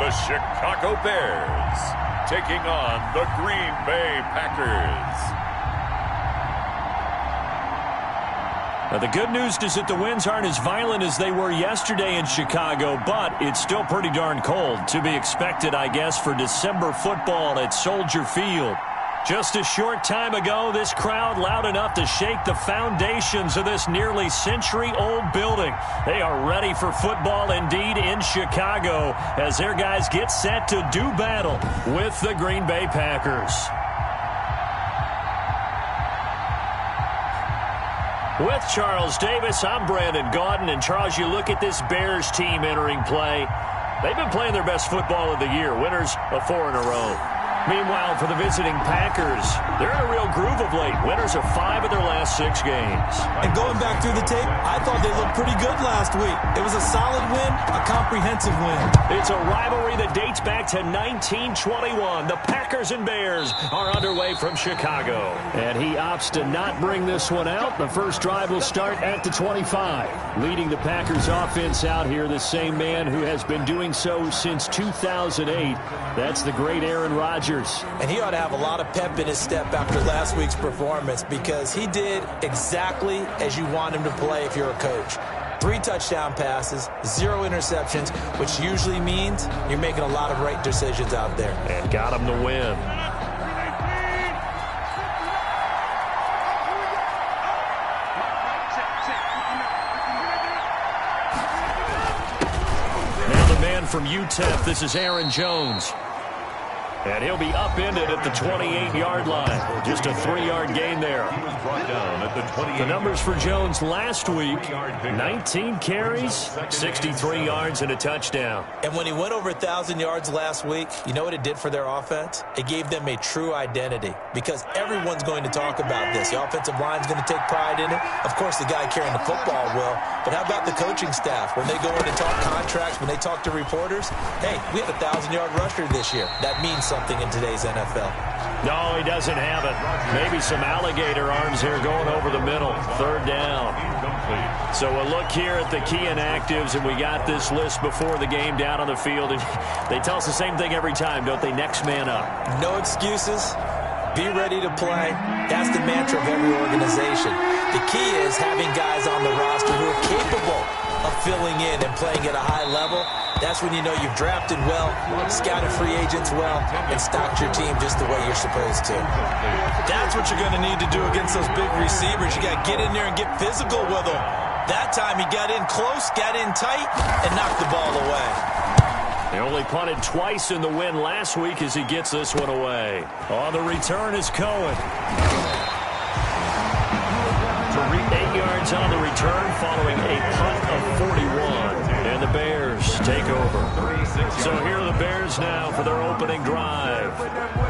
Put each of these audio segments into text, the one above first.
the Chicago Bears, taking on the Green Bay Packers. Now, the good news is that the winds aren't as violent as they were yesterday in Chicago, but it's still pretty darn cold. To be expected, I guess, for December football at Soldier Field. Just a short time ago, this crowd loud enough to shake the foundations of this nearly century-old building. They are ready for football indeed in Chicago as their guys get set to do battle with the Green Bay Packers. With Charles Davis, I'm Brandon Gaudin. And Charles, you look at this Bears team entering play. They've been playing their best football of the year, winners of 4 in a row. Meanwhile, for the visiting Packers, they're in a real groove of late. Winners of 5 of their last 6 games. And going back through the tape, I thought they looked pretty good last week. It was a solid win, a comprehensive win. It's a rivalry that dates back to 1921. The Packers and Bears are underway from Chicago. And he opts to not bring this one out. The first drive will start at the 25. Leading the Packers offense out here, the same man who has been doing so since 2008. That's the great Aaron Rodgers. And he ought to have a lot of pep in his step after last week's performance because he did exactly as you want him to play if you're a coach. 3 touchdown passes, 0 interceptions, which usually means you're making a lot of right decisions out there. And got him to win. Now the man from UTEP, this is Aaron Jones. And he'll be upended at the 28-yard line. Just a 3-yard gain there. The numbers for Jones last week, 19 carries, 63 yards, and a touchdown. And when he went over 1,000 yards last week, you know what it did for their offense? It gave them a true identity because everyone's going to talk about this. The offensive line's going to take pride in it. Of course, the guy carrying the football will. But how about the coaching staff? When they go in and talk contracts, when they talk to reporters, hey, we had a 1,000-yard rusher this year. That means something in today's NFL. No, he doesn't have it. Maybe some alligator arms here going over the middle. 3rd down. So a look here at the key inactives, and we got this list before the game down on the field. And they tell us the same thing every time, don't they? Next man up. No excuses. Be ready to play. That's the mantra of every organization. The key is having guys on the roster who are capable of filling in and playing at a high level. That's when you know you've drafted well, scouted free agents well, and stocked your team just the way you're supposed to. That's what you're going to need to do against those big receivers. You got to get in there and get physical with them. That time he got in close, got in tight, and knocked the ball away. They only punted twice in the win last week as he gets this one away. On the return is Cohen. 8 yards on the return following a punt of 41. And the Bears take over. So here are the Bears now for their opening drive.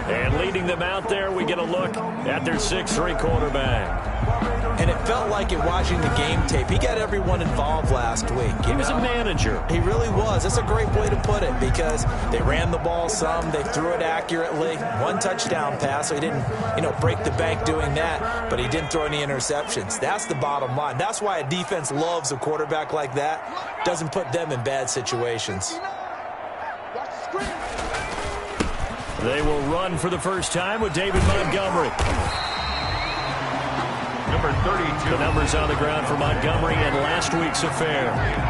And leading them out there, we get a look at their 6'3" quarterback. And it felt like it watching the game tape. He got everyone involved last week. He was a manager. He really was. That's a great way to put it because they ran the ball some. They threw it accurately. 1 touchdown pass, so he didn't, break the bank doing that, but he didn't throw any interceptions. That's the bottom line. That's why a defense loves a quarterback like that. Doesn't put them in bad situations. They will run for the first time with David Montgomery. Number 32. The numbers on the ground for Montgomery in last week's affair.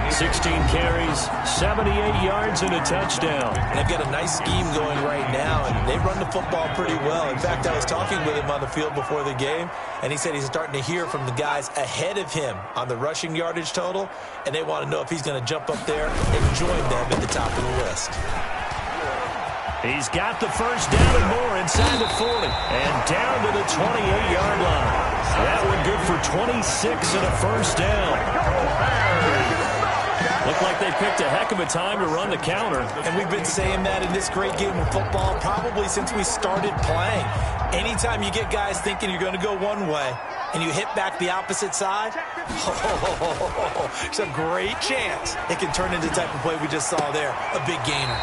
16 carries, 78 yards, and a touchdown. And they've got a nice scheme going right now, and they run the football pretty well. In fact, I was talking with him on the field before the game, and he said he's starting to hear from the guys ahead of him on the rushing yardage total, and they want to know if he's going to jump up there and join them at the top of the list. He's got the first down and more inside the 40 and down to the 28-yard line. That one good for 26 and a first down. Looked like they picked a heck of a time to run the counter. And we've been saying that in this great game of football probably since we started playing. Anytime you get guys thinking you're going to go one way and you hit back the opposite side, it's a great chance it can turn into the type of play we just saw there, a big gainer.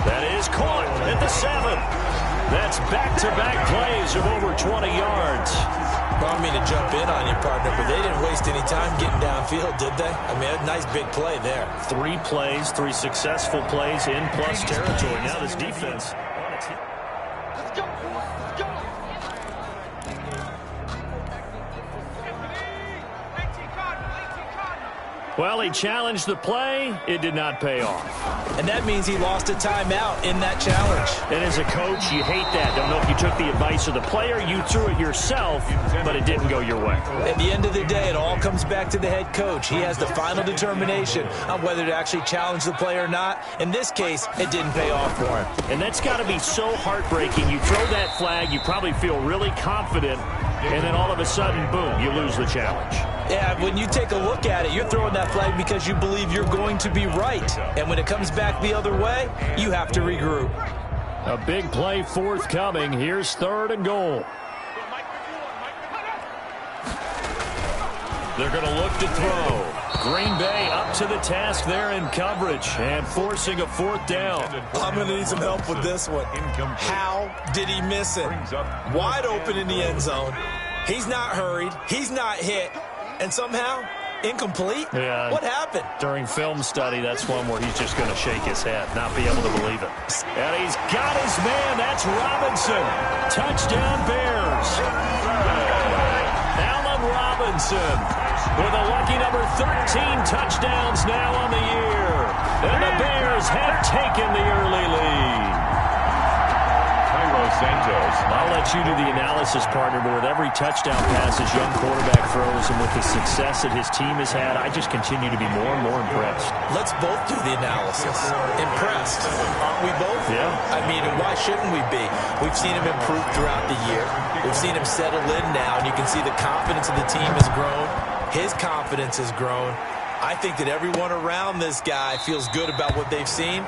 That is caught at the 7. That's back-to-back plays of over 20 yards. Well, I mean to jump in on you, partner, but they didn't waste any time getting downfield, did they? I mean, a nice big play there. 3 plays, 3 successful plays in plus territory. Now this defense. Let's go. Let's go. Well, he challenged the play. It did not pay off. And that means he lost a timeout in that challenge. And as a coach, you hate that. Don't know if you took the advice of the player. You threw it yourself, but it didn't go your way. At the end of the day, it all comes back to the head coach. He has the final determination on whether to actually challenge the play or not. In this case, it didn't pay off for him. And that's got to be so heartbreaking. You throw that flag, you probably feel really confident, and then all of a sudden, boom, you lose the challenge. Yeah, when you take a look at it, you're throwing that flag because you believe you're going to be right. And when it comes back the other way, you have to regroup. A big play forthcoming. Here's 3rd and goal. They're going to look to throw. Green Bay up to the task there in coverage and forcing a 4th down. I'm going to need some help with this one. How did he miss it? Wide open in the end zone. He's not hurried. He's not hit. And somehow, incomplete? Yeah. What happened? During film study, that's one where he's just going to shake his head, not be able to believe it. And he's got his man. That's Robinson. Touchdown, Bears. Allen Robinson with a lucky number 13 touchdowns now on the year. And the Bears have taken the early lead. Santos. I'll let you do the analysis, partner, but with every touchdown pass his young quarterback throws and with the success that his team has had, I just continue to be more and more impressed. Let's both do the analysis. Impressed. Aren't we both? Yeah. I mean, and why shouldn't we be? We've seen him improve throughout the year. We've seen him settle in now, and you can see the confidence of the team has grown. His confidence has grown. I think that everyone around this guy feels good about what they've seen.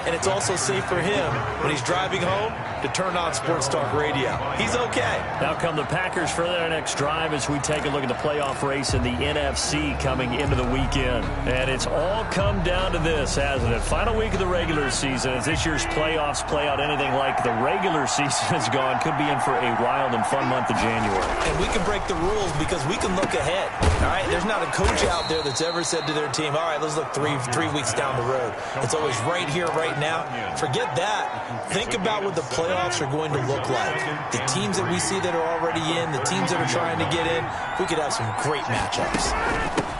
And it's also safe for him when he's driving home to turn on Sports Talk Radio. He's okay. Now come the Packers for their next drive as we take a look at the playoff race in the NFC coming into the weekend. And it's all come down to this, hasn't it? Final week of the regular season. As this year's playoffs play out anything like the regular season has gone, could be in for a wild and fun month of January. And we can break the rules because we can look ahead. All right, there's not a coach out there that's ever said to their team, all right, let's look three weeks down the road. It's always right here, right now. Forget that. Think about what the playoffs are going to look like. The teams that we see that are already in, the teams that are trying to get in, we could have some great matchups.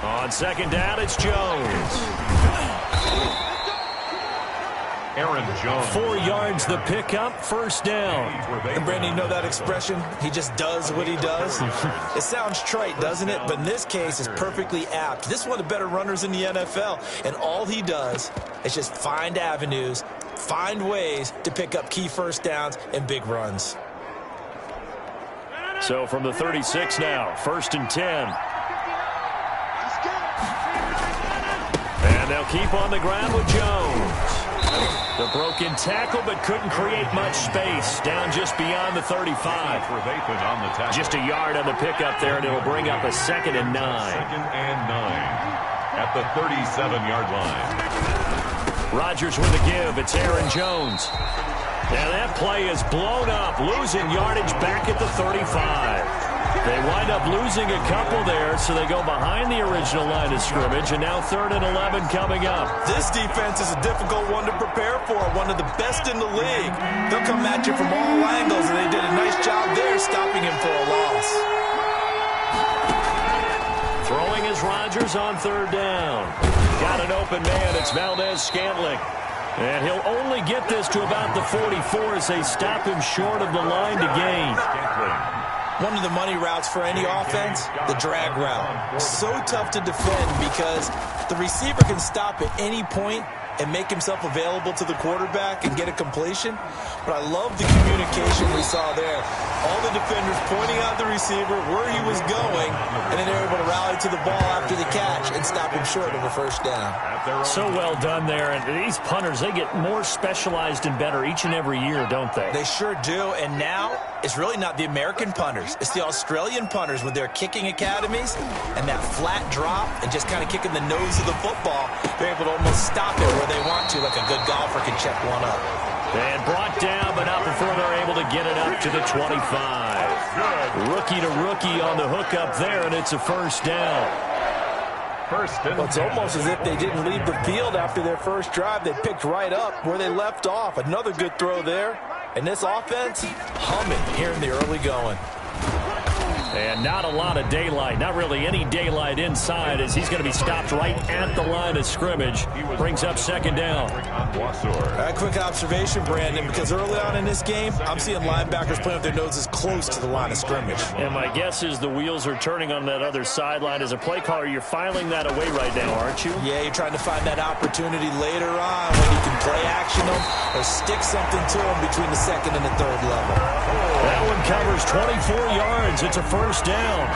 On 2nd down, it's Jones. Aaron Jones. 4 yards the pickup, 1st down. And Brandon, you know that expression? He just does what he does. It sounds trite, doesn't it? But in this case, it's perfectly apt. This is one of the better runners in the NFL. And all he does is just find avenues, find ways to pick up key 1st downs and big runs. So from the 36 now, 1st and 10. And they'll keep on the ground with Jones. The broken tackle, but couldn't create much space. Down just beyond the 35. Just a yard on the pickup there, and it'll bring up a 2nd and 9. 2nd and 9 at the 37-yard line. Rodgers with a give. It's Aaron Jones. Now that play is blown up, losing yardage back at the 35. They wind up losing a couple there, so they go behind the original line of scrimmage, and now 3rd and 11 coming up. This defense is a difficult one to prepare for, one of the best in the league. They'll come at you from all angles, and they did a nice job there stopping him for a loss. Throwing is Rodgers on 3rd down. Got an open man. It's Valdez-Scantling. And he'll only get this to about the 44 as they stop him short of the line to gain. One of the money routes for any offense, the drag route. So tough to defend because the receiver can stop at any point and make himself available to the quarterback and get a completion. But I love the communication we saw there. All the defenders pointing out the receiver, where he was going, and then they're able to rally to the ball after the catch and stop him short of a 1st down. So well done there. And these punters, they get more specialized and better each and every year, don't they? They sure do. And now it's really not the American punters. It's the Australian punters with their kicking academies and that flat drop and just kind of kicking the nose of the football. They're able to almost stop it where they want to, like a good golfer can check one up. And brought down, but not before they're able to get it up to the 25. Rookie to rookie on the hookup there, and it's a first down. Well, it's almost as if they didn't leave the field after their first drive. They picked right up where they left off. Another good throw there. And this offense, humming here in the early going. And not a lot of daylight, not really any daylight inside, as he's going to be stopped right at the line of scrimmage. Brings up second down. A quick observation, Brandon, because early on in this game, I'm seeing linebackers playing with their noses close to the line of scrimmage. And my guess is the wheels are turning on that other sideline. As a play caller, you're filing that away right now, aren't you? Yeah, you're trying to find that opportunity later on when you can play action them or stick something to them between the second and the third level. That one covers 24 yards. It's a first down.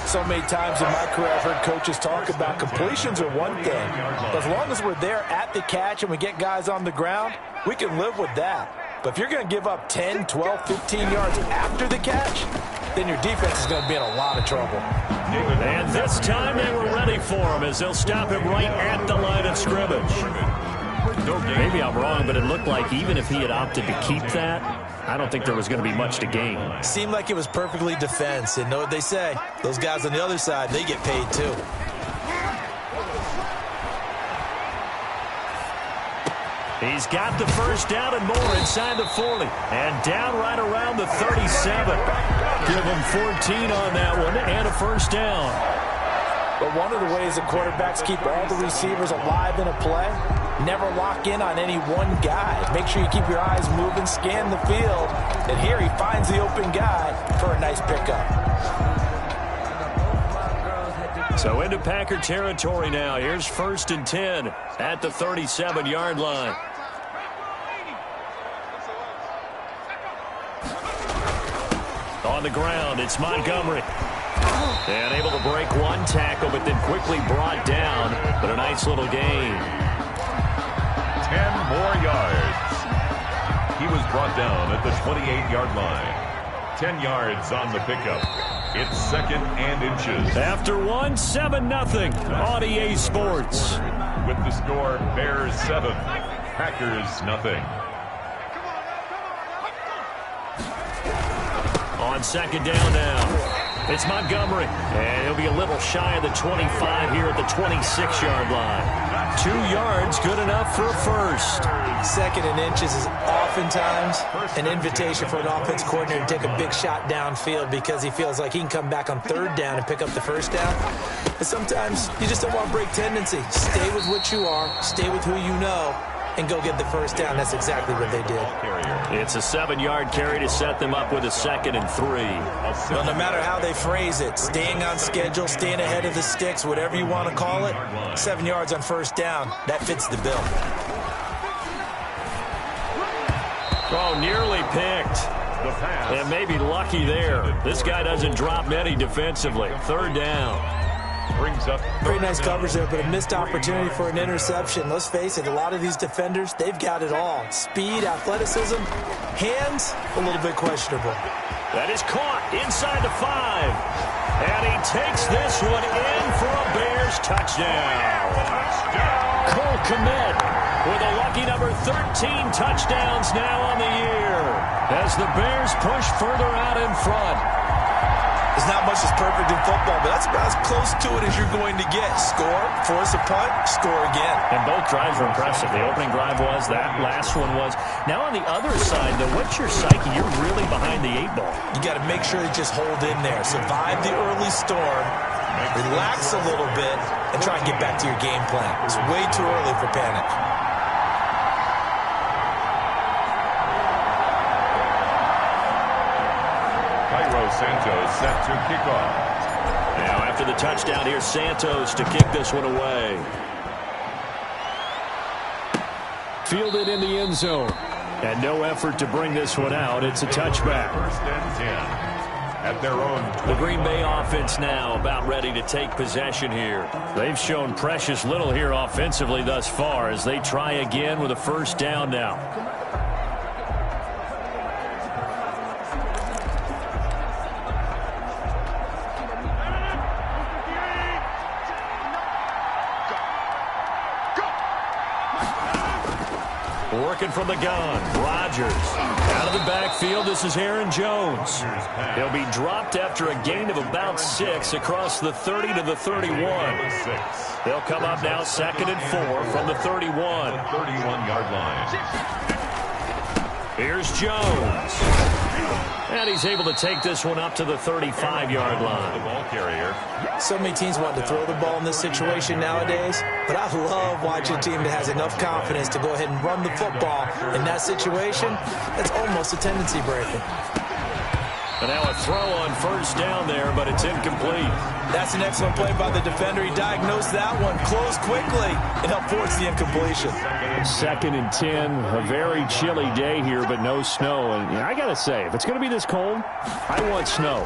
So many times in my career, I've heard coaches talk about completions are one thing. As long as we're there at the catch and we get guys on the ground, we can live with that. But if you're going to give up 10, 12, 15 yards after the catch, then your defense is going to be in a lot of trouble. And this time they were ready for him as they'll stop him right at the line of scrimmage. Maybe I'm wrong, but it looked like even if he had opted to keep that, I don't think there was going to be much to gain. Seemed like it was perfectly defense. And know what they say? Those guys on the other side, they get paid too. He's got the first down and more inside the 40. And down right around the 37. Give him 14 on that one and a first down. But one of the ways the quarterbacks keep all the receivers alive in a play, never lock in on any one guy. Make sure you keep your eyes moving, scan the field. And here he finds the open guy for a nice pickup. So into Packer territory now. Here's 1st and 10 at the 37-yard line. On the ground, it's Montgomery. And able to break one tackle, but then quickly brought down. But a nice little gain. 10 more yards. He was brought down at the 28-yard line. 10 yards on the pickup. It's 2nd and inches. After one, 7-0 on EA Sports. With the score, Bears 7, Packers nothing. On second down now. It's Montgomery, and he'll be a little shy of the 25 here at the 26-yard line. 2 yards, good enough for a first. 2nd and inches is oftentimes an invitation for an offense coordinator to take a big shot downfield because he feels like he can come back on 3rd down and pick up the first down. But sometimes you just don't want to break tendency. Stay with what you are, stay with who you know, and go get the first down. That's exactly what they did. It's a 7-yard carry to set them up with a 2nd and 3. Well, no matter how they phrase it, staying on schedule, staying ahead of the sticks, whatever you want to call it, 7 yards on first down, that fits the bill. Oh, nearly picked. And maybe lucky there. This guy doesn't drop many defensively. 3rd down. Brings up pretty nice coverage there, but a missed opportunity for an interception. Let's face it, a lot of these defenders, they've got it all. Speed, athleticism, hands, a little bit questionable. That is caught inside the 5. And he takes this one in for a Bears touchdown. Cole Kmet with a lucky number 13 touchdowns now on the year as the Bears push further out in front. There's not much that's perfect in football, but that's about as close to it as you're going to get. Score, force a punt, score again. And both drives were impressive. The opening drive was, that last one was. Now on the other side, though, what's your psyche? You're really behind the 8 ball. You got to make sure you just hold in there. Survive the early storm, relax a little bit, and try and get back to your game plan. It's way too early for panic. Santos set to kick off. Now after the touchdown, here's Santos to kick this one away. Fielded in the end zone. And no effort to bring this one out. It's a touchback. 1st and 10 at their own. The Green Bay offense now about ready to take possession here. They've shown precious little here offensively thus far as they try again with a first down now. Working from the gun. Rodgers. Out of the backfield, this is Aaron Jones. He'll be dropped after a gain of about 6 across the 30 to the 31. They'll come up now 2nd and 4 from the 31. 31-yard line. Here's Jones. And he's able to take this one up to the 35-yard line. The ball carrier. So many teams want to throw the ball in this situation nowadays, but I love watching a team that has enough confidence to go ahead and run the football in that situation. That's almost a tendency breaker. And now a throw on 1st down there, but it's incomplete. That's an excellent play by the defender. He diagnosed that one, closed quickly, and helped force the incompletion. 2nd and 10, a very chilly day here, but no snow. And I got to say, if it's going to be this cold, I want snow.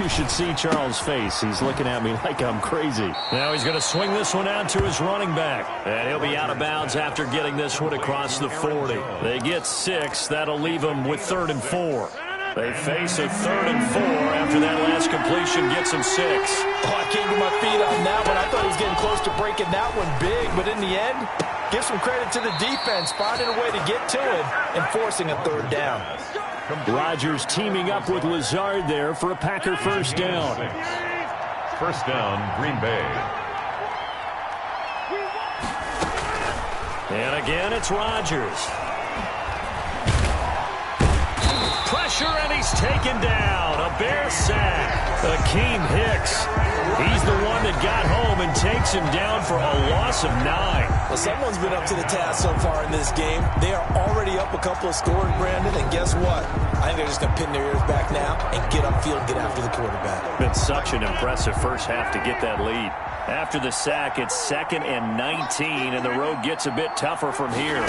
You should see Charles' face. He's looking at me like I'm crazy. Now he's going to swing this one out to his running back. And he'll be out of bounds after getting this one across the 40. They get 6. That'll leave them with 3rd and 4. They face a 3rd and 4 after that last completion gets them 6. Oh, I came to my feet on that one. I thought he was getting close to breaking that one big, but in the end, give some credit to the defense, finding a way to get to it and forcing a 3rd down. Rodgers teaming up with Lazard there for a Packer 1st down. 1st down, Green Bay. And again, it's Rodgers. Pressure, and he's taken down. A Bear sack. Akeem Hicks. He's the one that got home and takes him down for a loss of 9. Well, someone's been up to the task so far in this game. They are already up a couple of scores, Brandon, and guess what? I think they're just going to pin their ears back now and get upfield and get after the quarterback. Been such an impressive first half to get that lead. After the sack, it's 2nd and 19, and the road gets a bit tougher from here.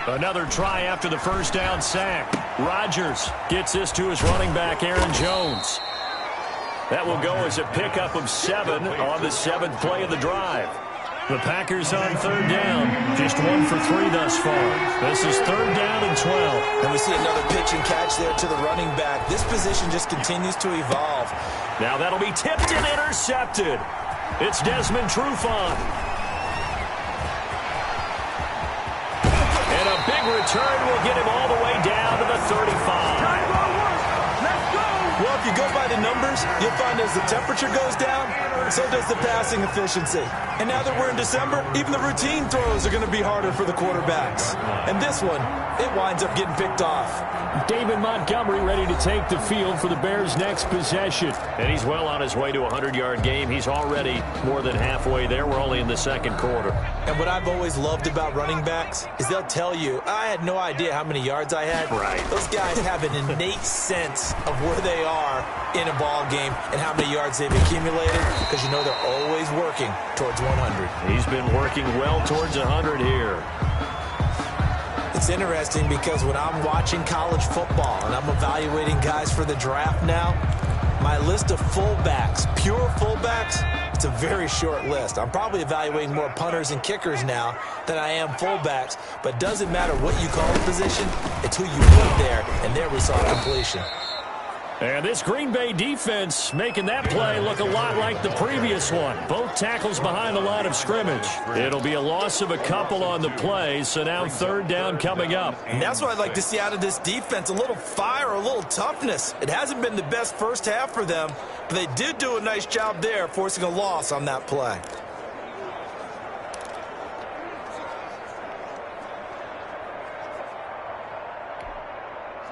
Another try after the 1st down sack. Rodgers gets this to his running back, Aaron Jones. That will go as a pickup of 7 on the 7th play of the drive. The Packers on 3rd down. Just 1 for 3 thus far. This is 3rd down and 12. And we see another pitch and catch there to the running back. This position just continues to evolve. Now that'll be tipped and intercepted. It's Desmond Trufant. And a big return will get him all the way down to the 35. Well, if you go by the numbers, you'll find as the temperature goes down, so does the passing efficiency. And now that we're in December, even the routine throws are going to be harder for the quarterbacks. And this one, it winds up getting picked off. David Montgomery ready to take the field for the Bears' next possession. And he's well on his way to a 100-yard game. He's already more than halfway there. We're only in the 2nd quarter. And what I've always loved about running backs is they'll tell you, I had no idea how many yards I had. Right. Those guys have an innate sense of where they are in a ball game and how many yards they've accumulated, because you know they're always working towards 100. He's been working well towards 100 here. It's interesting because when I'm watching college football and I'm evaluating guys for the draft now, my list of fullbacks, pure fullbacks, it's a very short list. I'm probably evaluating more punters and kickers now than I am fullbacks, but it doesn't matter what you call the position, it's who you put there, and there we saw completion. And this Green Bay defense making that play look a lot like the previous one. Both tackles behind the line of scrimmage. It'll be a loss of a couple on the play, so now 3rd down coming up. And that's what I'd like to see out of this defense, a little fire, a little toughness. It hasn't been the best first half for them, but they did do a nice job there, forcing a loss on that play.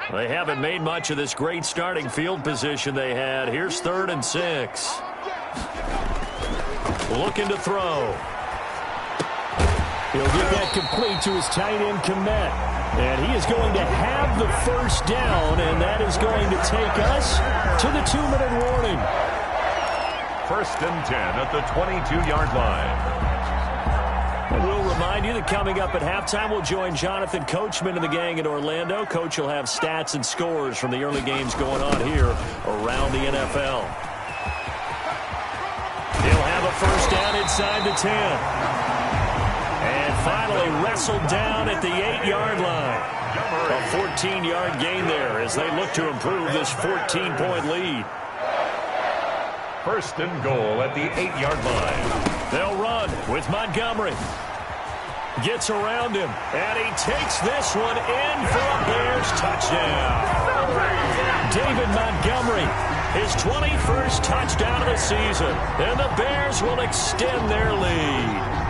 They haven't made much of this great starting field position they had. Here's 3rd and 6. Looking to throw. He'll get that complete to his tight end, Kmet. And he is going to have the 1st down, and that is going to take us to the 2-minute warning. 1st and 10 at the 22-yard line. We'll remind you that coming up at halftime, we'll join Jonathan Coachman and the gang in Orlando. Coach will have stats and scores from the early games going on here around the NFL. He'll have a 1st down inside the 10. And finally wrestled down at the 8-yard line. A 14-yard gain there as they look to improve this 14-point lead. 1st and goal at the 8-yard line. They'll run with Montgomery. Gets around him, and he takes this one in for a Bears touchdown. David Montgomery, his 21st touchdown of the season, and the Bears will extend their lead.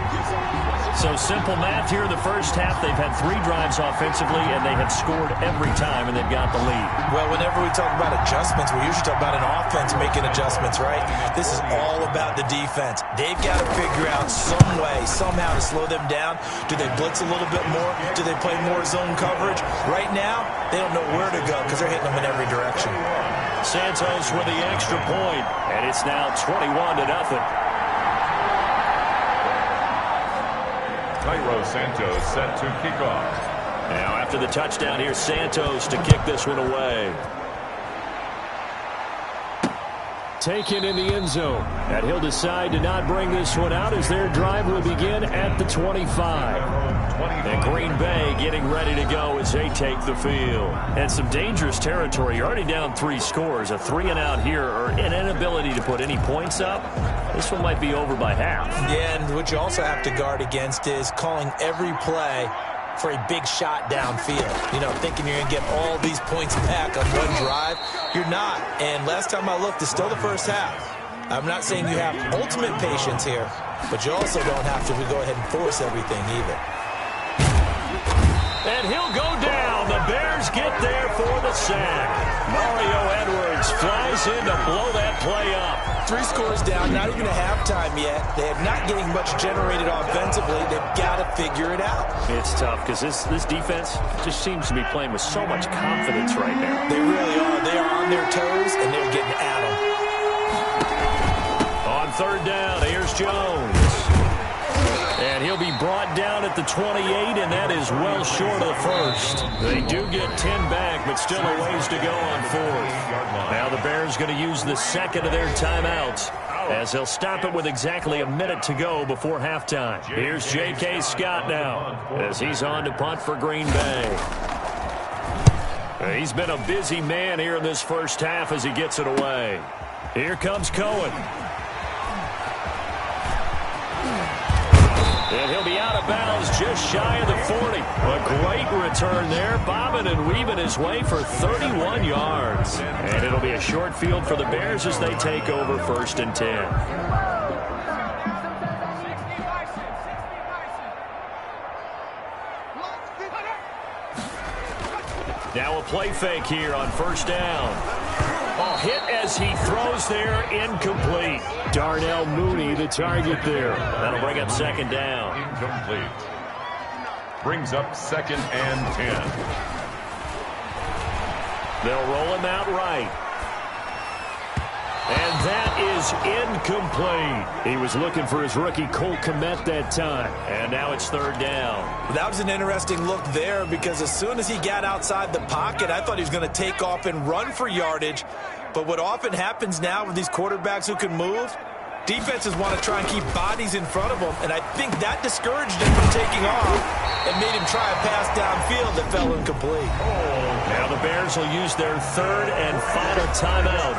So simple math here in the first half. They've had 3 drives offensively, and they have scored every time, and they've got the lead. Well, whenever we talk about adjustments, we usually talk about an offense making adjustments, right? This is all about the defense. They've got to figure out some way, somehow to slow them down. Do they blitz a little bit more? Do they play more zone coverage? Right now, they don't know where to go because they're hitting them in every direction. Santos with the extra point, and it's now 21-0. Cairo Santos set to kick off. Now after the touchdown, here's Santos to kick this one away. Taken in the end zone. And he'll decide to not bring this one out as their drive will begin at the 25. And Green Bay getting ready to go as they take the field. And some dangerous territory. You're already down 3 scores. A 3-and-out here or an inability to put any points up. This one might be over by half. Yeah, and what you also have to guard against is calling every play for a big shot downfield. You know, thinking you're going to get all these points back on one drive. You're not. And last time I looked, it's still the first half. I'm not saying you have ultimate patience here, but you also don't have to go ahead and force everything either. And he'll go down. The Bears get there for the sack. Mario Edwards flies in to blow that play up. 3 scores down, not even a halftime yet. They're not getting much generated offensively. They've got to figure it out. It's tough because this defense just seems to be playing with so much confidence right now. They really are. They are on their toes, and they're getting at them. On 3rd down, here's Jones. And he'll be brought down at the 28, and that is well short of the first. They do get 10 back, but still a ways to go on 4th. Now the Bears going to use the second of their timeouts as they'll stop it with exactly a minute to go before halftime. Here's J.K. Scott now as he's on to punt for Green Bay. He's been a busy man here in this first half as he gets it away. Here comes Cohen. And he'll be out of bounds just shy of the 40. A great return there, bobbing and weaving his way for 31 yards. And it'll be a short field for the Bears as they take over 1st and 10. Now a play fake here on 1st down. Hit as he throws there, incomplete. Darnell Mooney, the target there. That'll bring up 2nd down. Incomplete. Brings up 2nd and 10. They'll roll him out right. And that is incomplete. He was looking for his rookie Cole Kmet that time. And now it's 3rd down. That was an interesting look there because as soon as he got outside the pocket, I thought he was going to take off and run for yardage. But what often happens now with these quarterbacks who can move, defenses want to try and keep bodies in front of them. And I think that discouraged him from taking off and made him try a pass downfield that fell incomplete. Now the Bears will use their 3rd and final timeout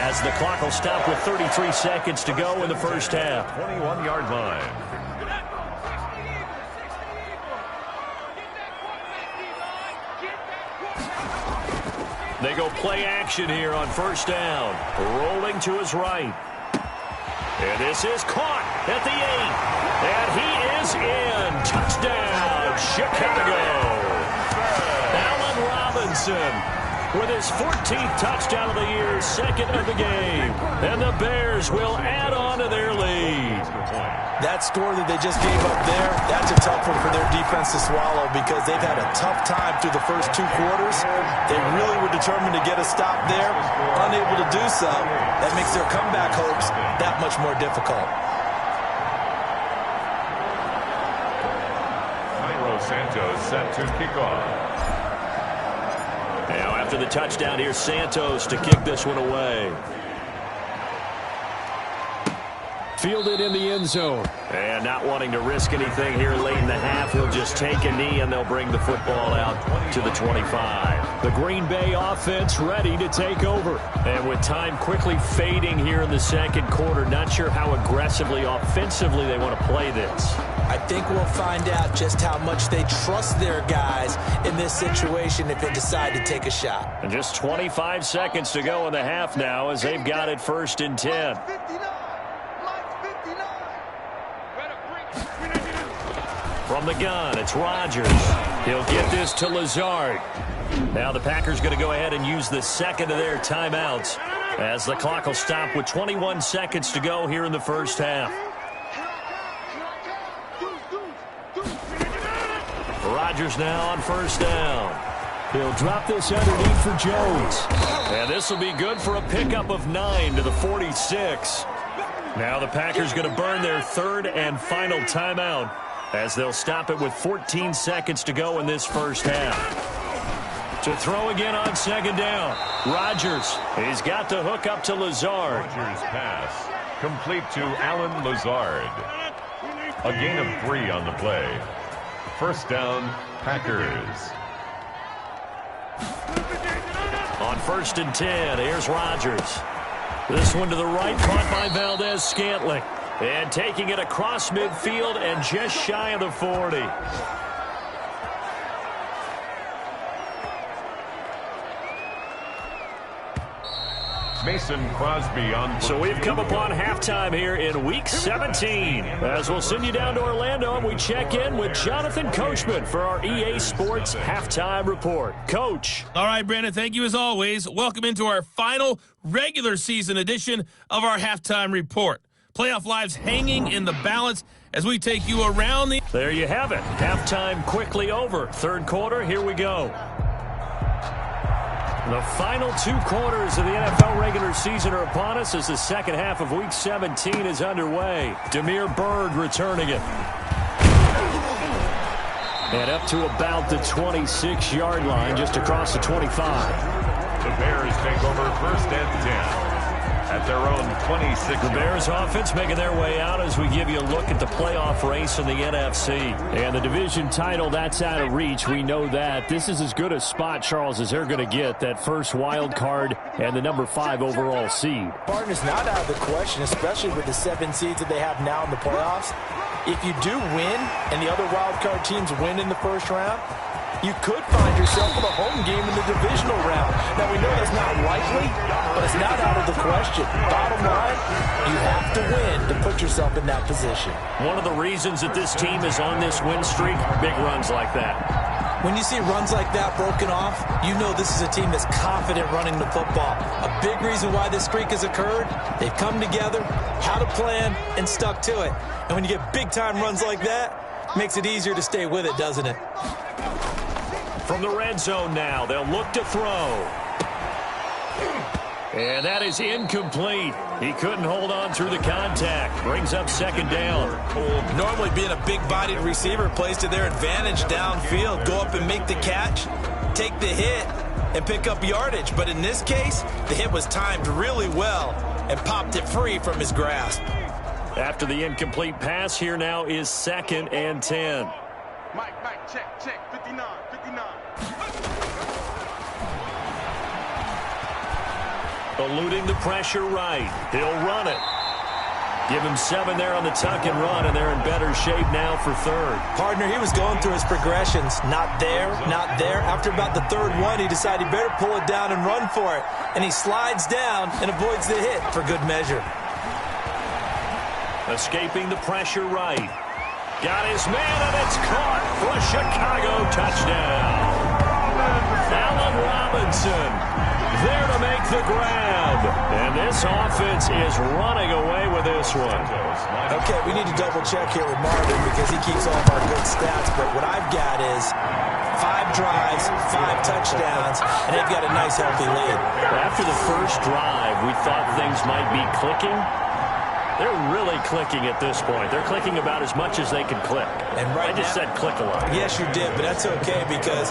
as the clock will stop with 33 seconds to go in the first half. 21-yard line. They go play action here on 1st down. Rolling to his right. And this is caught at the 8. And he is in. Touchdown, Chicago. Allen Robinson with his 14th touchdown of the year, 2nd of the game. And the Bears will add on to their lead. That score that they just gave up there, that's a tough one for their defense to swallow because they've had a tough time through the first 2 quarters. They really were determined to get a stop there, unable to do so. That makes their comeback hopes that much more difficult. Cairo Santos set to kick off. Now after the touchdown, here's Santos to kick this one away. Fielded in the end zone. And not wanting to risk anything here late in the half, he'll just take a knee and they'll bring the football out to the 25. The Green Bay offense ready to take over. And with time quickly fading here in the 2nd quarter, not sure how aggressively, offensively they want to play this. I think we'll find out just how much they trust their guys in this situation if they decide to take a shot. And just 25 seconds to go in the half now as they've got it 1st and 10. From the gun, it's Rodgers. He'll get this to Lazard. Now the Packers going to go ahead and use the second of their timeouts as the clock will stop with 21 seconds to go here in the first half. Rodgers now on 1st down. He'll drop this underneath for Jones. And this will be good for a pickup of 9 to the 46. Now the Packers going to burn their 3rd and final timeout as they'll stop it with 14 seconds to go in this first half. To throw again on 2nd down. Rodgers, he's got the hook up to Lazard. Rodgers' pass complete to Alan Lazard. A gain of 3 on the play. 1st down, Packers. On 1st and 10, here's Rodgers. This one to the right, caught by Valdez-Scantling. And taking it across midfield and just shy of the 40. Mason Crosby on. So we've come upon halftime here in Week 17. As we'll send you down to Orlando and we check in with Jonathan Coachman for our EA Sports Halftime Report. Coach. All right, Brandon, thank you as always. Welcome into our final regular season edition of our Halftime Report. Playoff lives hanging in the balance as we take you around the... There you have it. Halftime quickly over. 3rd quarter, here we go. The final 2 quarters of the NFL regular season are upon us as the second half of Week 17 is underway. Damiere Byrd returning it. And up to about the 26-yard line, just across the 25. The Bears take over 1st and 10. At their own 26. The Bears offense making their way out as we give you a look at the playoff race in the NFC. And the division title, that's out of reach. We know that. This is as good a spot, Charles, as they're going to get. That first wild card and the number 5 overall seed. Partner's not out of the question, especially with the 7 seeds that they have now in the playoffs. If you do win and the other wild card teams win in the first round, you could find yourself with a home game in the divisional round. Now, we know that's not likely, but it's not out of the question. Bottom line, you have to win to put yourself in that position. One of the reasons that this team is on this win streak, big runs like that. When you see runs like that broken off, you know this is a team that's confident running the football. A big reason why this streak has occurred, they've come together, had a plan, and stuck to it. And when you get big-time runs like that, it makes it easier to stay with it, doesn't it? From the red zone now, they'll look to throw. And that is incomplete. He couldn't hold on through the contact. Brings up 2nd down. Normally being a big-bodied receiver plays to their advantage downfield. Go up and make the catch, take the hit, and pick up yardage. But in this case, the hit was timed really well and popped it free from his grasp. After the incomplete pass, here now is 2nd and 10. Mike, check, 59. Eluding the pressure right. He'll run it. Give him 7 there on the tuck and run, and they're in better shape now for 3rd. Partner, he was going through his progressions. Not there, not there. After about the 3rd one, he decided he better pull it down and run for it. And he slides down and avoids the hit for good measure. Escaping the pressure right. Got his man, and it's caught for a Chicago touchdown. Allen Robinson there to make the grab. And this offense is running away with this one. Okay, we need to double check here with Marvin because he keeps all of our good stats. But what I've got is 5 drives, 5 touchdowns, and they've got a nice healthy lead. After the first drive, we thought things might be clicking. They're really clicking at this point. They're clicking about as much as they can click. And right I just said click a lot. Yes, you did, but that's okay because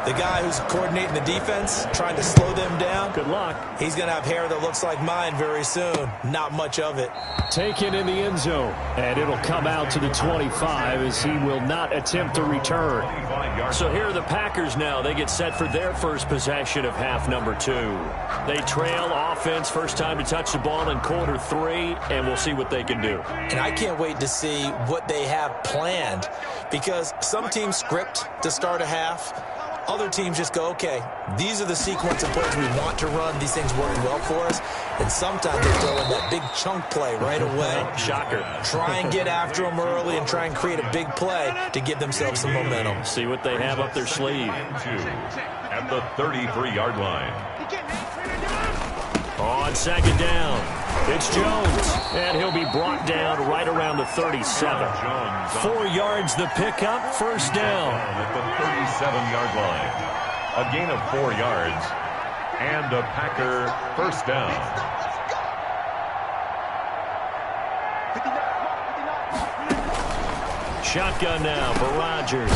The guy who's coordinating the defense, trying to slow them down. Good luck. He's going to have hair that looks like mine very soon. Not much of it. Taken in the end zone. And it'll come out to the 25 as he will not attempt to return. So here are the Packers now. They get set for their first possession of half number 2. They trail offense, first time to touch the ball in quarter 3, and we'll see what they can do. And I can't wait to see what they have planned, because some teams script to start a half. Other teams just go, okay, these are the sequence of plays we want to run. These things work well for us. And sometimes they throw in that big chunk play right away. Shocker. Try and get after them early and try and create a big play to give themselves some momentum. See what they have up their sleeve. At the 33-yard line. On second down, it's Jones, and he'll be brought down right around the 37. 4 yards the pickup, first down. At the 37-yard line. A gain of 4 yards, and a Packer first down. Shotgun now for Rodgers.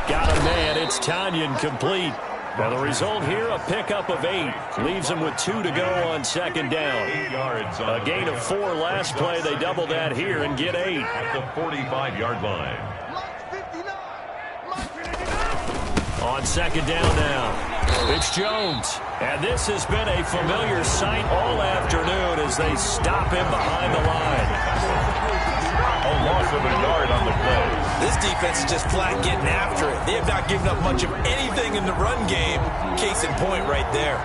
Got a man, it's Tanyan complete. Now the result here, a pickup of 8. Leaves them with 2 to go on second down. 8 yards. A gain of 4 last play. They double that here and get 8. At the 45-yard line. On second down now, it's Jones. And this has been a familiar sight all afternoon as they stop him behind the line. A loss of a yard on the play. This defense is just flat getting after it. They have not given up much of anything in the run game. Case in point right there.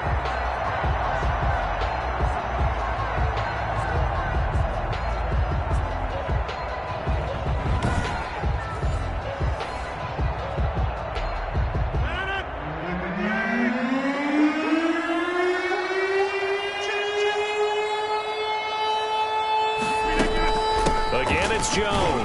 Again, it's Jones.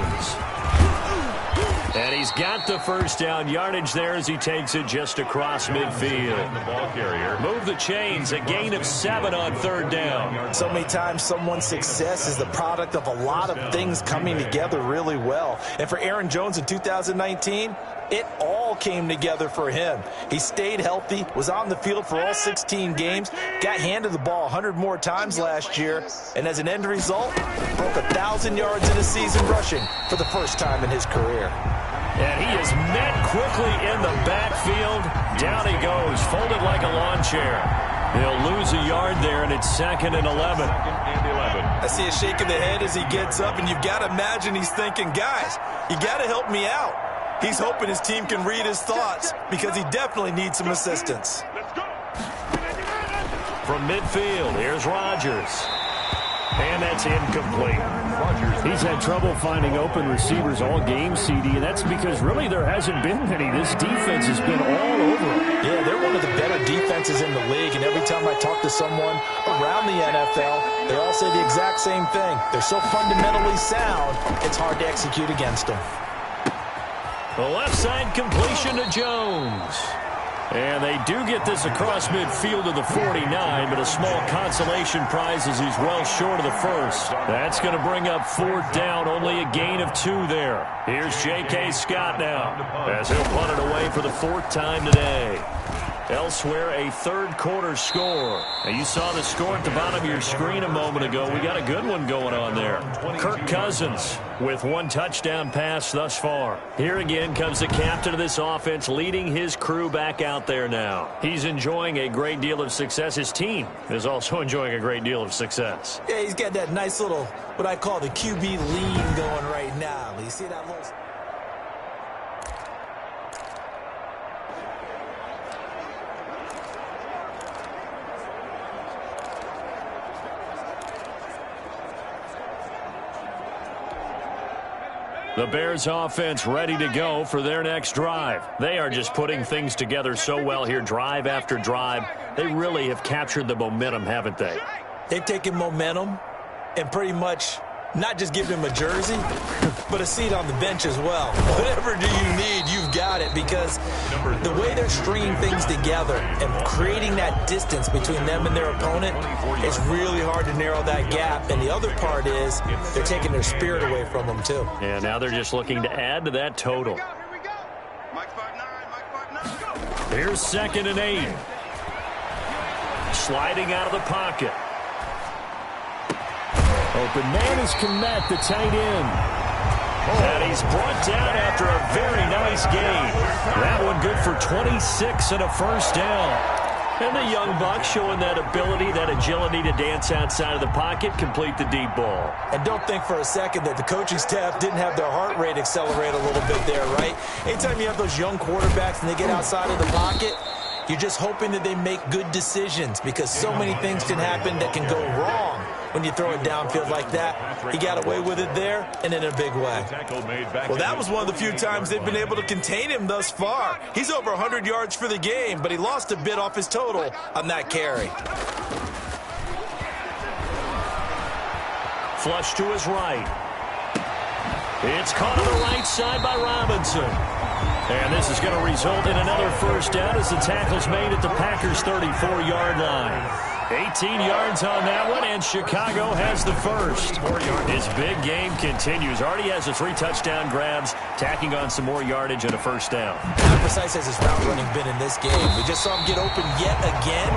And he's got the first down yardage there as he takes it just across midfield. The ball carrier. Move the chains, a gain of 7 on third down. So many times someone's success is the product of a lot of things coming together really well. And for Aaron Jones in 2019, it all came together for him. He stayed healthy, was on the field for all 16 games, got handed the ball 100 more times last year, and as an end result, broke 1,000 yards in a season rushing for the first time in his career. And he is met quickly in the backfield. Down he goes, folded like a lawn chair. He'll lose a yard there, and it's 2nd and 11. 2nd and 11. I see a shake of the head as he gets up, and you've got to imagine he's thinking, guys, you got to help me out. He's hoping his team can read his thoughts because he definitely needs some assistance. From midfield, here's Rodgers. And that's incomplete. He's had trouble finding open receivers all game, CD, and that's because really there hasn't been many. This defense has been all over him. Yeah, they're one of the better defenses in the league, and every time I talk to someone around the NFL, they all say the exact same thing. They're so fundamentally sound, it's hard to execute against them. The left side completion to Jones. And they do get this across midfield to the 49, but a small consolation prize as he's well short of the first. That's going to bring up 4th down, only a gain of 2 there. Here's J.K. Scott now as he'll punt it away for the 4th time today. Elsewhere, a third-quarter score. Now, you saw the score at the bottom of your screen a moment ago. We got a good one going on there. Kirk Cousins with 1 touchdown pass thus far. Here again comes the captain of this offense, leading his crew back out there now. He's enjoying a great deal of success. His team is also enjoying a great deal of success. Yeah, he's got that nice little, what I call the QB lean going right now. You see that little... The Bears offense ready to go for their next drive. They are just putting things together so well here, drive after drive. They really have captured the momentum, haven't they? They've taken momentum and pretty much not just given him a jersey, but a seat on the bench as well. Whatever do you need, you've got it, because the way they're stringing things together and creating that distance between them and their opponent, it's really hard to narrow that gap. And the other part is they're taking their spirit away from them, too. And now they're just looking to add to that total. Mike 5-9. Here's 2nd and 8. Sliding out of the pocket. Open man is Komet, the tight end. And he's brought down after a very nice game. That one good for 26 and a first down. And the young buck showing that ability, that agility to dance outside of the pocket, complete the deep ball. And don't think for a second that the coaching staff didn't have their heart rate accelerate a little bit there, right? Anytime you have those young quarterbacks and they get outside of the pocket, you're just hoping that they make good decisions because so many things can happen that can go wrong when you throw it downfield like that. He got away with it there and in a big way. Well, that was one of the few times they've been able to contain him thus far. He's over 100 yards for the game, but he lost a bit off his total on that carry. Flush to his right. It's caught on the right side by Robinson. And this is going to result in another first down as the tackle's made at the Packers' 34-yard line. 18 yards on that one, and Chicago has the first. His big game continues. Already has the 3 touchdown grabs, tacking on some more yardage and a first down. How precise has his route running been in this game? We just saw him get open yet again.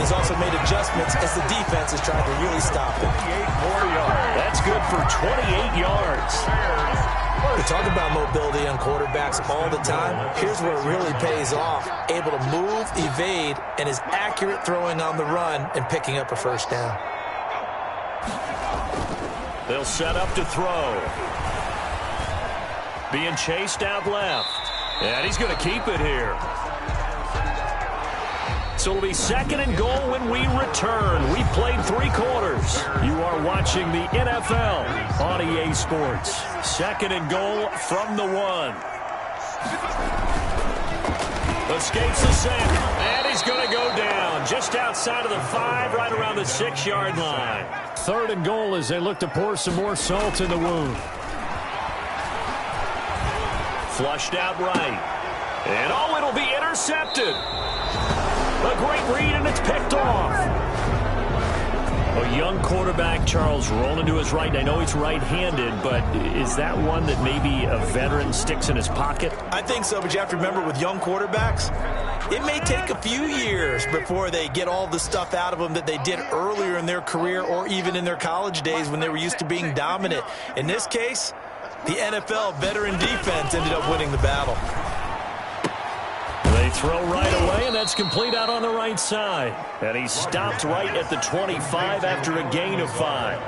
He's also made adjustments as the defense is trying to really stop him. 8 more yards. That's good for 28 yards. We talk about mobility on quarterbacks all the time. Here's where it really pays off. Able to move, evade, and is accurate throwing on the run and picking up a first down. They'll set up to throw. Being chased out left. And he's going to keep it here. So it'll be 2nd and goal when we return. We played 3 quarters. You are watching the NFL on EA Sports. 2nd and goal from the 1. Escapes the sack, and he's going to go down just outside of the 5, right around the 6-yard line. 3rd and goal as they look to pour some more salt in the wound. Flushed out right. And oh, it'll be intercepted. A great read, and it's picked off. A young quarterback, Charles, rolling to his right. And I know he's right-handed, but is that one that maybe a veteran sticks in his pocket? I think so, but you have to remember with young quarterbacks, it may take a few years before they get all the stuff out of them that they did earlier in their career or even in their college days when they were used to being dominant. In this case, the NFL veteran defense ended up winning the battle. They throw right away, and that's complete out on the right side. And he stopped right at the 25 after a gain of 5.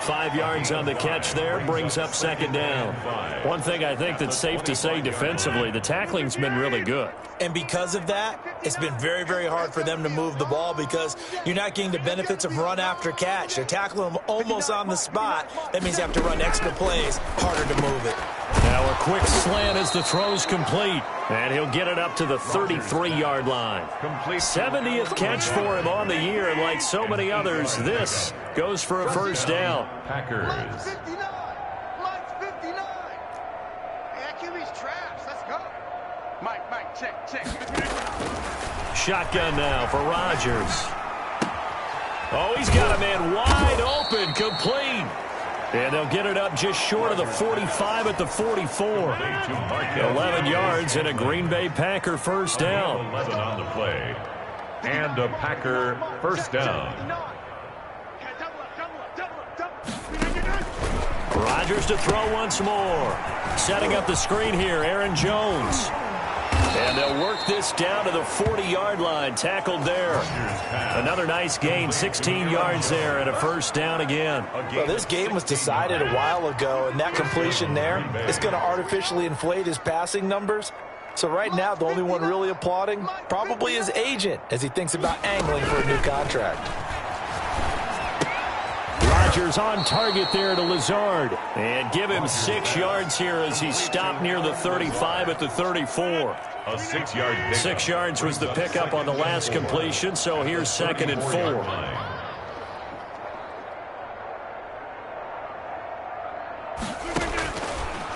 5 yards on the catch there, brings up 2nd down. One thing I think that's safe to say defensively, the tackling's been really good. And because of that, it's been very, very hard for them to move the ball because you're not getting the benefits of run after catch. They're tackling them almost on the spot. That means you have to run extra plays, harder to move it. Now a quick slant as the throw's complete. And he'll get it up to the 33-yard line. 70th catch for him on the year. And like so many others, this goes for a first down. Packers. Mike's 59. Mike's 59. QB's trash. Let's go. Mike, check. Shotgun now for Rodgers. Oh, he's got a man wide open, complete. And they'll get it up just short of the 45 at the 44. 11 yards and a Green Bay Packer first down. 11 on the play. And a Packer first down. Rodgers to throw once more. Setting up the screen here, Aaron Jones. And they'll work this down to the 40-yard line. Tackled there. Another nice gain, 16 yards there, and a first down again. Well, this game was decided a while ago, and that completion there is going to artificially inflate his passing numbers. So right now, the only one really applauding probably his agent as he thinks about angling for a new contract. Rodgers on target there to Lazard. And give him 6 yards here as he stopped near the 35 at the 34. A 6-yard pickup. 6 yards was the pickup on the last completion, so here's 2nd and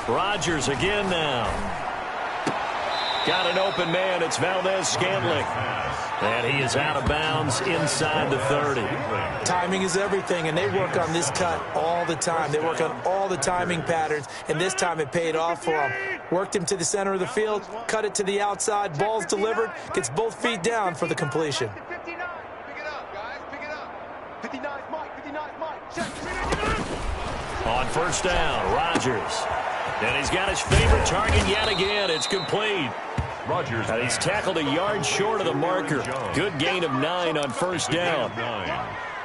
4. Rodgers again now. Got an open man. It's Valdez-Scantling. And he is out of bounds inside the 30. Timing is everything, and they work on this cut all the time. They work on all the timing patterns, and this time it paid off for him. Worked him to the center of the field, cut it to the outside, ball's delivered, gets both feet down for the completion. 59. Pick it up, guys. Pick it up. 59's Mike. 59's Mike. Check. On first down, Rodgers. And he's got his favorite target yet again. It's complete. Rodgers. And he's tackled a yard short of the marker. Good gain of 9 on first down.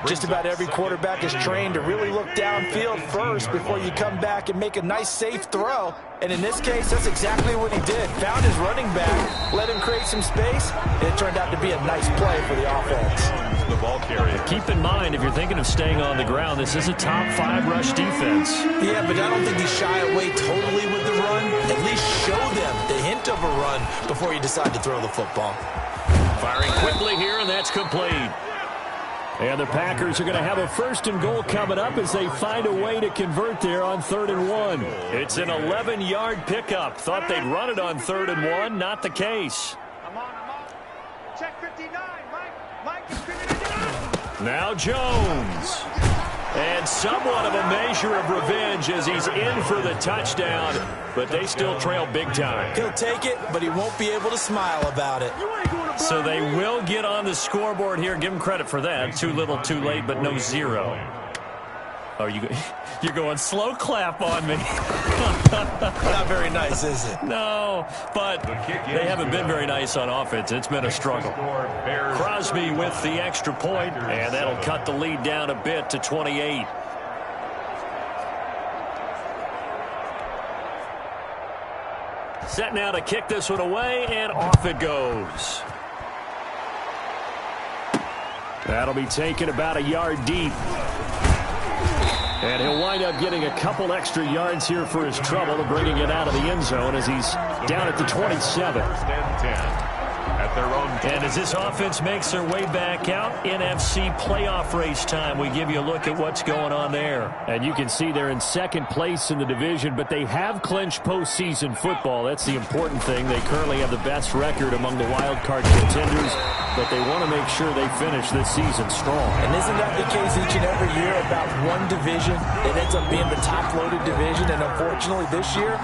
Just about every quarterback is trained to really look downfield first before you come back and make a nice, safe throw. And in this case, that's exactly what he did. Found his running back, let him create some space, and it turned out to be a nice play for the offense. The ball carrier. Keep in mind, if you're thinking of staying on the ground, this is a top 5 rush defense. Yeah, but I don't think you shy away totally with the run. At least show them the hint of a run before you decide to throw the football. Firing quickly here, and that's complete. And the Packers are going to have a 1st and goal coming up as they find a way to convert there on 3rd and 1. It's an 11-yard pickup. Thought they'd run it on 3rd and 1. Not the case. I'm on. Check 59. Mike is 59. Now Jones. And somewhat of a measure of revenge as he's in for the touchdown. But they still trail big time. He'll take it, but he won't be able to smile about it. So they will get on the scoreboard here. Give them credit for that. Too little, too late, but no 0. Oh, you're going slow clap on me. Not very nice, is it? No, but they haven't been very nice on offense. It's been a struggle. Crosby with the extra point, and that'll cut the lead down a bit to 28. Set now to kick this one away, and off it goes. That'll be taken about a yard deep. And he'll wind up getting a couple extra yards here for his trouble, bringing it out of the end zone as he's down at the 27. At their own. And as this offense makes their way back out, NFC playoff race time, we give you a look at what's going on there. And you can see they're in 2nd place in the division, but they have clinched postseason football. That's the important thing. They currently have the best record among the wild card contenders, but they want to make sure they finish this season strong. And isn't that the case each and every year about one division? It ends up being the top-loaded division, and unfortunately this year,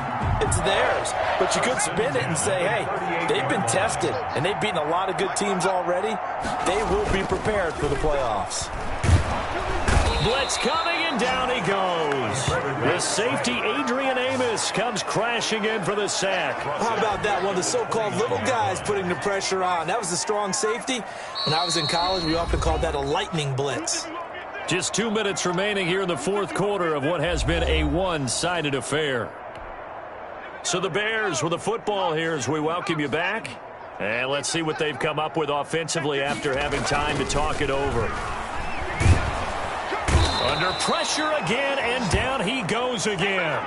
it's theirs. But you could spin it and say, hey, they've been tested, and they've beaten a lot of good teams already. They will be prepared for the playoffs. Blitz coming, and down he goes. The safety, Adrian Amos, comes crashing in for the sack. How about that? One of the so-called little guys putting the pressure on. That was a strong safety. When I was in college, we often called that a lightning blitz. Just 2 minutes remaining here in the 4th quarter of what has been a one-sided affair. So the Bears with the football here as we welcome you back. And let's see what they've come up with offensively after having time to talk it over. Under pressure again, and down he goes again.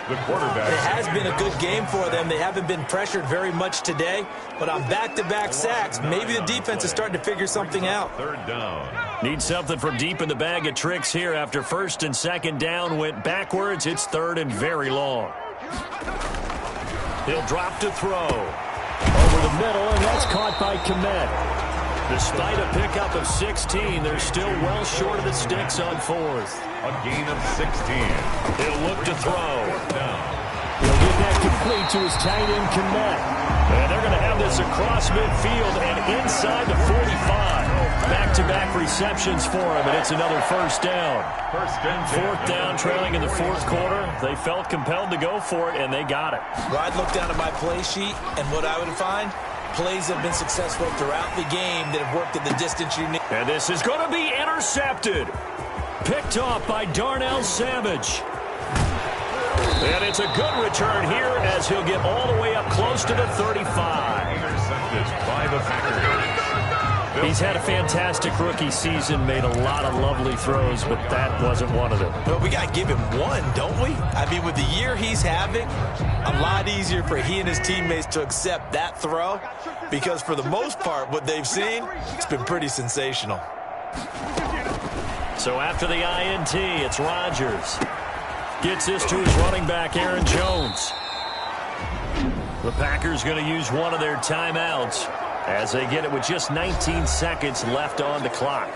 The quarterback. It has been a good game for them. They haven't been pressured very much today, but on back-to-back sacks, maybe the defense is starting to figure something out. 3rd down. Need something from deep in the bag of tricks here after 1st and 2nd down went backwards. It's 3rd and very long. He'll drop to throw. Over the middle, and that's caught by Kmet. Despite a pickup of 16, they're still well short of the sticks on 4th. A gain of 16. He'll look to throw. Down. He'll get that complete to his tight end, Kmet. And they're going to have this across midfield and inside the 45. Back-to-back receptions for him, and it's another 1st down. 4th down, trailing in the 4th quarter. They felt compelled to go for it, and they got it. Well, I'd look down at my play sheet, and what I would find, plays have been successful throughout the game that have worked at the distance you need. And this is going to be intercepted. Picked off by Darnell Savage. And it's a good return here as he'll get all the way up close to the 35. Intercepted by the Packers. He's had a fantastic rookie season, made a lot of lovely throws, but that wasn't one of them. Well, we got to give him one, don't we? I mean, with the year he's having, a lot easier for he and his teammates to accept that throw because for the most part, what they've seen, it's been pretty sensational. So after the INT, it's Rodgers. Gets this to his running back, Aaron Jones. The The Packers going to use one of their timeouts as they get it with just 19 seconds left on the clock.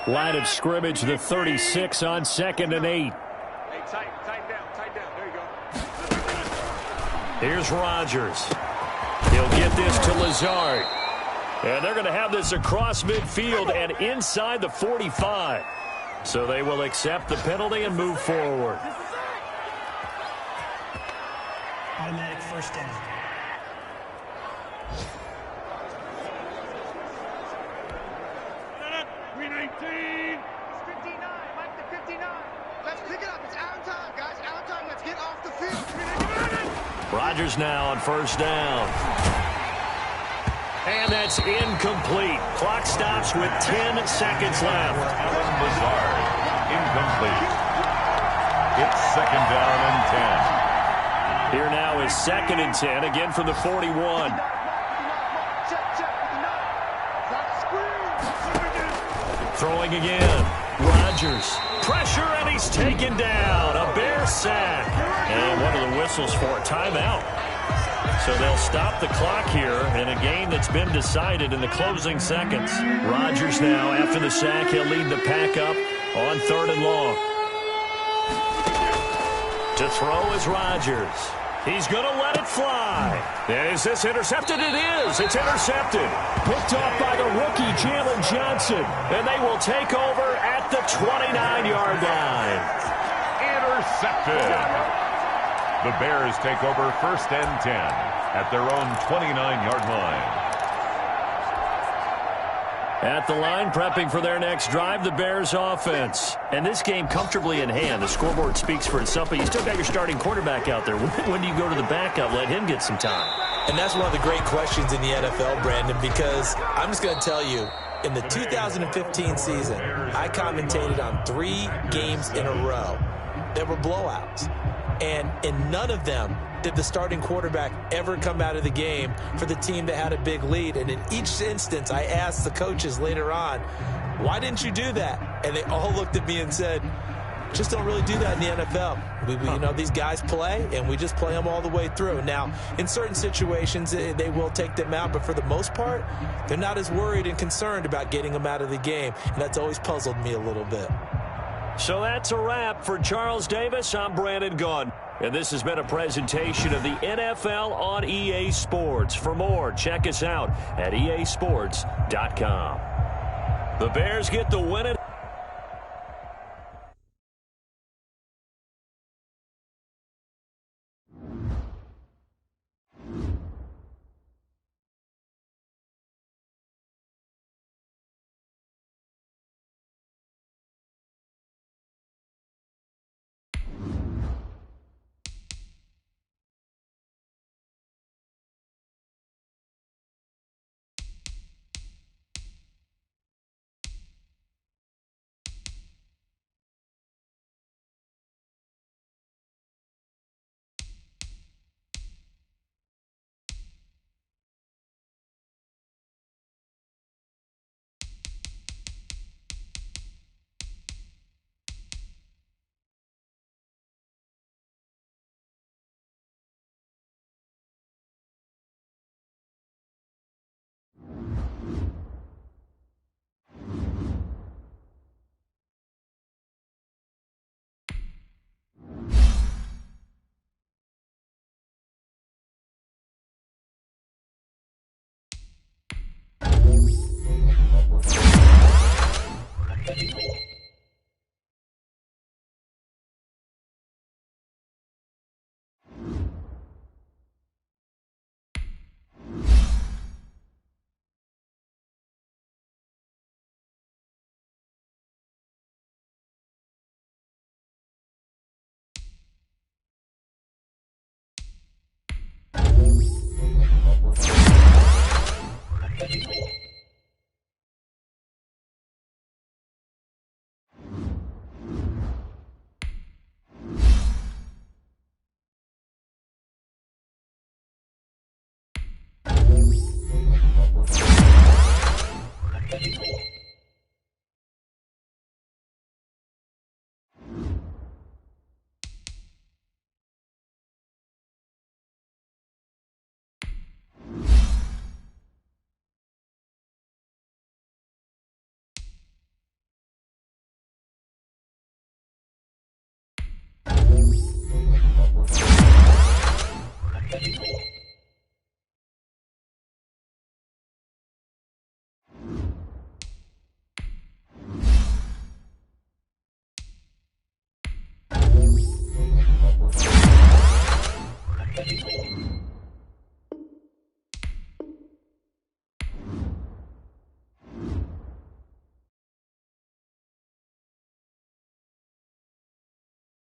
Line of scrimmage, the 36 on 2nd and 8. Hey, tighten down. There you go. Here's Rodgers. He'll get this to Lazard. And they're going to have this across midfield and inside the 45. So they will accept the penalty and move forward. Automatic first down. Green 18. It's 59. Mike, the 59. Let's pick it up. It's our time, guys. Our time. Let's get off the field. Rodgers now on first down. And that's incomplete. Clock stops with 10 seconds left. Alan Lazard, incomplete. It's 2nd down and 10. Here now is 2nd and 10, again from the 41. Throwing again. Rodgers. Pressure, and he's taken down. A Bear sack. And one of the whistles for a timeout. So they'll stop the clock here in a game that's been decided in the closing seconds. Rodgers now, after the sack, he'll lead the pack up on 3rd and long. To throw is Rodgers. He's going to let it fly. And is this intercepted? It is. It's intercepted. Picked off by the rookie, Jalen Johnson. And they will take over at the 29-yard line. Intercepted. The Bears take over 1st and 10 at their own 29-yard line. At the line, prepping for their next drive, the Bears offense. And this game comfortably in hand. The scoreboard speaks for itself, but you still got your starting quarterback out there. When do you go to the backup? Let him get some time. And that's one of the great questions in the NFL, Brandon, because I'm just going to tell you, in the 2015 season, I commentated on 3 games in a row that were blowouts. And in none of them did the starting quarterback ever come out of the game for the team that had a big lead. And in each instance, I asked the coaches later on, why didn't you do that? And they all looked at me and said, just don't really do that in the NFL. You know, these guys play, and we just play them all the way through. Now, in certain situations, they will take them out, but for the most part, they're not as worried and concerned about getting them out of the game. And that's always puzzled me a little bit. So that's a wrap for Charles Davis. I'm Brandon Gunn. And this has been a presentation of the NFL on EA Sports. For more, check us out at easports.com. The Bears get the win. Thank you.